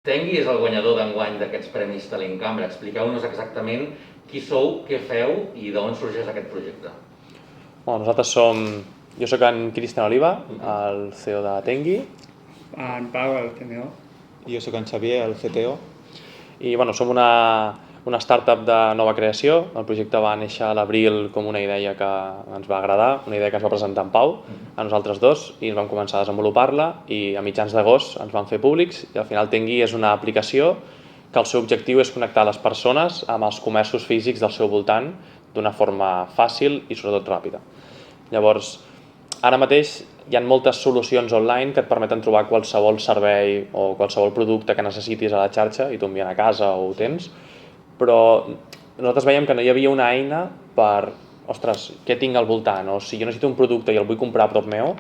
Tengui és el guanyador d'enguany d'aquests premis Talent Cambra. Expliqueu-nos exactament qui sou, què feu i d'on sorgeix aquest projecte. Nosaltres som... Jo sóc en Cristian Oliva, el CEO de Tengui. En Pau, el CMO. Jo sóc en Xavier, el CTO. I som una startup de nova creació. El projecte va néixer a l'abril com una idea que ens va agradar, una idea que ens va presentar en Pau, a nosaltres dos, i ens vam començar a desenvolupar-la i a mitjans d'agost ens vam fer públics i al final Tengui és una aplicació que el seu objectiu és connectar les persones amb els comerços físics del seu voltant d'una forma fàcil i sobretot ràpida. Llavors, ara mateix hi ha moltes solucions online que et permeten trobar qualsevol servei o qualsevol producte que necessitis a la xarxa i t'ho envien a casa o ho tens, però nosaltres veiem que no hi havia una eina per, ostres, què tinc al voltant? O si jo necessito un producte i el vull comprar a prop meu,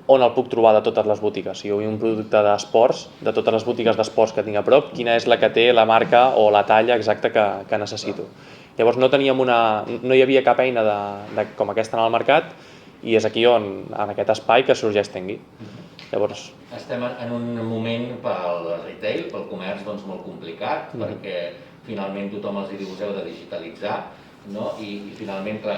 on el puc trobar de totes les botigues? Si jo vull un producte d'esports, de totes les botigues d'esports que tinc a prop, quina és la que té la marca o la talla exacta que necessito? Llavors no hi havia cap eina com aquesta en el mercat i és aquí on, en aquest espai, que sorgeix Tengui. Llavors... Estem en un moment pel retail, pel comerç, molt complicat, perquè finalment tothom els diu us heu de digitalitzar, no? I finalment, clar,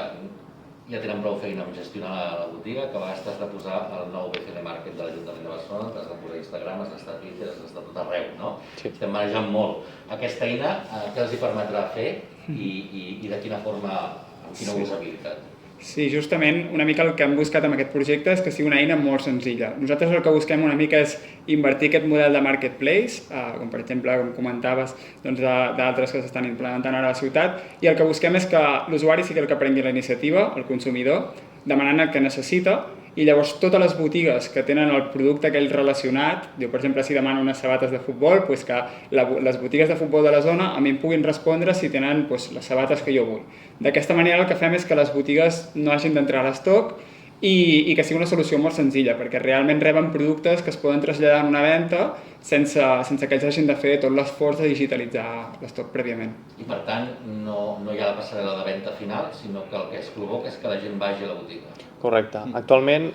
ja tenen prou feina amb gestionar la botiga, que a vegades t'has de posar el nou BCL Market de l'Ajuntament de Barcelona, t'has de posar Instagram, has d'estar a Twitter, has d'estar tot arreu, no? Sí. Estem manejant molt. Aquesta eina, què els hi permetrà fer i de quina forma, amb quina usabilitat? Sí, justament una mica el que hem buscat amb aquest projecte és que sigui una eina molt senzilla. Nosaltres el que busquem una mica és invertir aquest model de marketplace, com per exemple, com comentaves, d'altres que s'estan implementant ara a la ciutat, i el que busquem és que l'usuari sigui el que prengui la iniciativa, el consumidor, demanant el que necessita, i llavors totes les botigues que tenen el producte aquell relacionat, per exemple, si demano unes sabates de futbol, que les botigues de futbol de la zona a mi em puguin respondre si tenen les sabates que jo vull. D'aquesta manera el que fem és que les botigues no hagin d'entrar a l'estoc i que sigui una solució molt senzilla, perquè realment reben productes que es poden traslladar en una venda sense que ells hagin de fer tot l'esforç de digitalitzar l'estoc prèviament. I per tant, no hi ha la passarel·la de venda final, sinó que el que es provoca és que la gent vagi a la botiga. Correcte. Actualment,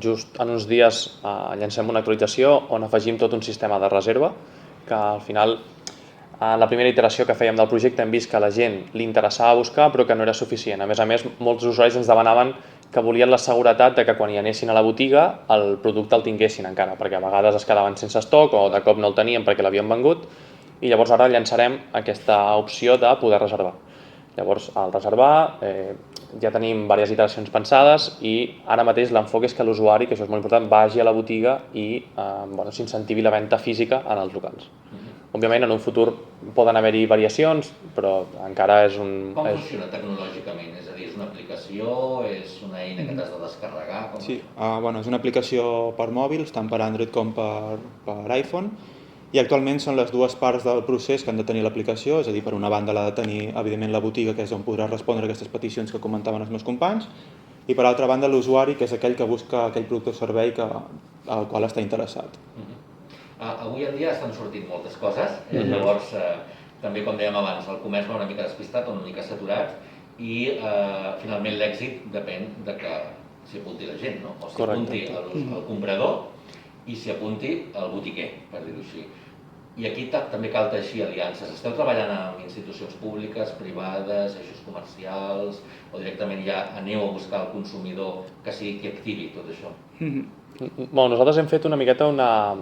just en uns dies llancem una actualització on afegim tot un sistema de reserva, que al final, en la primera iteració que fèiem del projecte hem vist que a la gent li interessava buscar però que no era suficient. A més, molts usuaris ens demanaven que volien la seguretat de que quan hi anessin a la botiga el producte el tinguessin encara, perquè a vegades es quedaven sense estoc o de cop no el tenien perquè l'havien vengut, i llavors ara llançarem aquesta opció de poder reservar. Llavors, al reservar ja tenim diverses iteracions pensades i ara mateix l'enfoc és que l'usuari, que això és molt important, vagi a la botiga i s'incentivi la venda física en els locals. Òbviament, en un futur poden haver-hi variacions, però encara és un... Com funciona tecnològicament? És a dir, és una aplicació, és una eina que t'has de descarregar? Sí, és una aplicació per mòbils, tant per Android com per iPhone, i actualment són les dues parts del procés que han de tenir l'aplicació, és a dir, per una banda l'ha de tenir, evidentment, la botiga, que és on podrà respondre a aquestes peticions que comentaven els meus companys, i per altra banda l'usuari, que és aquell que busca aquell producte o servei al qual està interessat. Avui en dia estan sortint moltes coses, llavors també, com dèiem abans, el comerç va una mica despistat, una mica saturat i finalment l'èxit depèn de que s'hi apunti la gent, no? O s'hi apunti el comprador i s'hi apunti el botiquer, per dir-ho així. I aquí també cal teixir aliances. Esteu treballant amb institucions públiques, privades, eixos comercials, o directament ja aneu a buscar el consumidor que sigui qui activi tot això? Nosaltres hem fet una miqueta una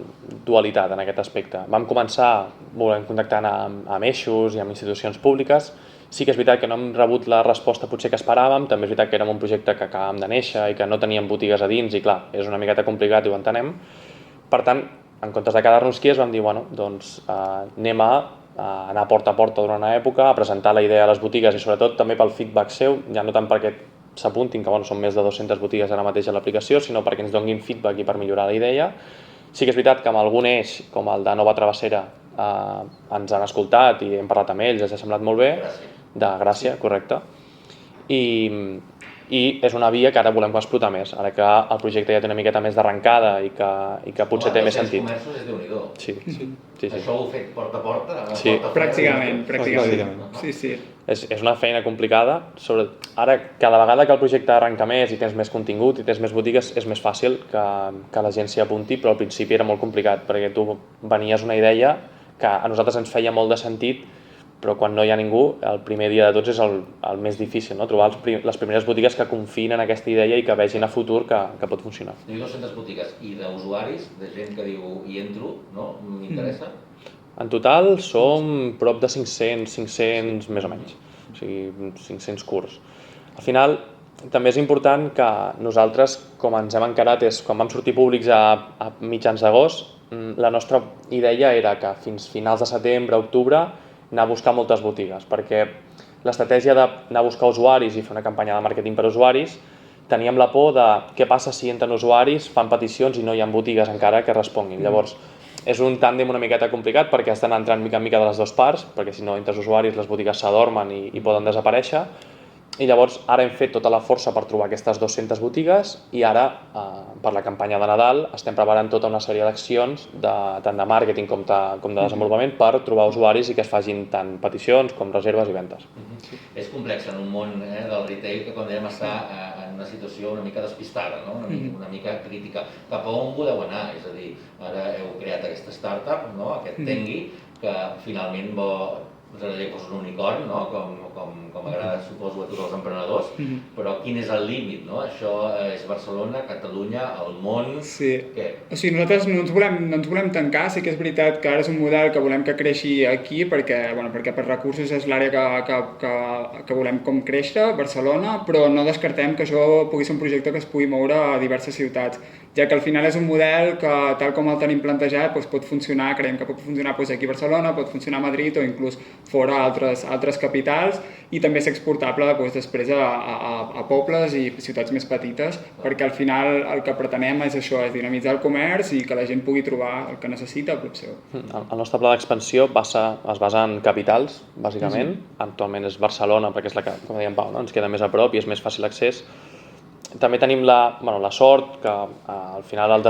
dualitat en aquest aspecte. Vam començar contactant amb eixos i amb institucions públiques. Sí que és veritat que no hem rebut la resposta potser que esperàvem, també és veritat que érem un projecte que acabàvem de néixer i que no teníem botigues a dins i clar, és una miqueta complicat i ho entenem. Per tant, en comptes de quedar-nos quiets vam dir, anem a anar porta a porta durant una època, a presentar la idea a les botigues i sobretot també pel feedback seu, ja no tant perquè s'apuntin, que són més de 200 botigues ara mateix a l'aplicació, sinó perquè ens donguin feedback i per millorar la idea. Sí que és veritat que amb algun eix, com el de Nova Travessera, ens han escoltat i hem parlat amb ells, els ha semblat molt bé. De Gràcia, correcte. I és una via que ara volem explotar més, ara que el projecte ja té una miqueta més d'arrencada i que potser té més sentit. Comerços és Déu-n'hi-do. Sí. Això ho heu fet porta a porta? Sí, pràcticament. Sí. És una feina complicada. Ara, cada vegada que el projecte arrenca més i tens més contingut i tens més botigues, és més fàcil que la gent s'hi apunti, però al principi era molt complicat, perquè tu venies una idea que a nosaltres ens feia molt de sentit, però quan no hi ha ningú, el primer dia de tots és el més difícil, no? Trobar les primeres botigues que confiïn en aquesta idea i que vegin a futur que pot funcionar. Teniu 200 botigues i d'usuaris, de gent que diu hi entro, no? M'interessa? En total som prop de 500 més o menys, o sigui, 500 curts. Al final, també és important que nosaltres, com ens hem encarat, és quan vam sortir públics a mitjans d'agost, la nostra idea era que fins finals de setembre, octubre, anar a buscar moltes botigues, perquè l'estratègia d'anar a buscar usuaris i fer una campanya de màrqueting per usuaris, teníem la por de què passa si entren usuaris, fan peticions i no hi ha botigues encara que responguin. Llavors, és un tàndem una miqueta complicat perquè has d'anar entrant mica en mica de les dues parts, perquè si no entres usuaris les botigues s'adormen i poden desaparèixer. I llavors ara hem fet tota la força per trobar aquestes 200 botigues i ara, per la campanya de Nadal, estem preparant tota una sèrie d'accions, tant de màrqueting com de desenvolupament, per trobar usuaris i que es facin tant peticions com reserves i ventes. És complex en un món del retail que, com dèiem, està en una situació una mica despistada, no? Una mica crítica. Cap a on voleu anar? És a dir, ara heu creat aquesta startup, no? Aquest Tengui, que finalment us agradaria que fos un unicorn, no? Com agrada, suposo, a tots els emprenedors, però quin és el límit, no? Això és Barcelona, Catalunya, el món... Sí. Què? O sigui, nosaltres no ens volem tancar, sí que és veritat que ara és un model que volem que creixi aquí perquè per recursos és l'àrea que volem com créixer, Barcelona, però no descartem que això pugui ser un projecte que es pugui moure a diverses ciutats, ja que al final és un model que, tal com el tenim plantejat, pot funcionar, creiem que pot funcionar aquí a Barcelona, pot funcionar a Madrid o inclús fora altres capitals, i també és exportable després a pobles i ciutats més petites, perquè al final el que pretenem és això, és dinamitzar el comerç i que la gent pugui trobar el que necessita a prop seu. El nostre pla d'expansió es basa en capitals, bàsicament. Actualment és Barcelona, perquè és la que, com dèiem Pau, ens queda més a prop i és més fàcil accés. També tenim la sort que al final el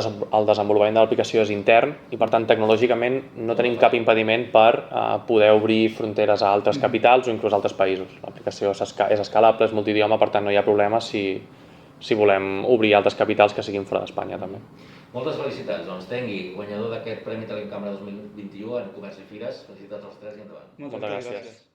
desenvolupament de l'aplicació és intern i per tant tecnològicament no tenim cap impediment per poder obrir fronteres a altres capitals o inclús a altres països. L'aplicació és escalable, és multidioma, per tant no hi ha problema si volem obrir altres capitals que siguin fora d'Espanya també. Moltes felicitats, doncs Tengui, guanyador d'aquest Premi Talent Cambra 2021 en Comerç i Fires. Felicitats als tres i endavant. Moltes gràcies.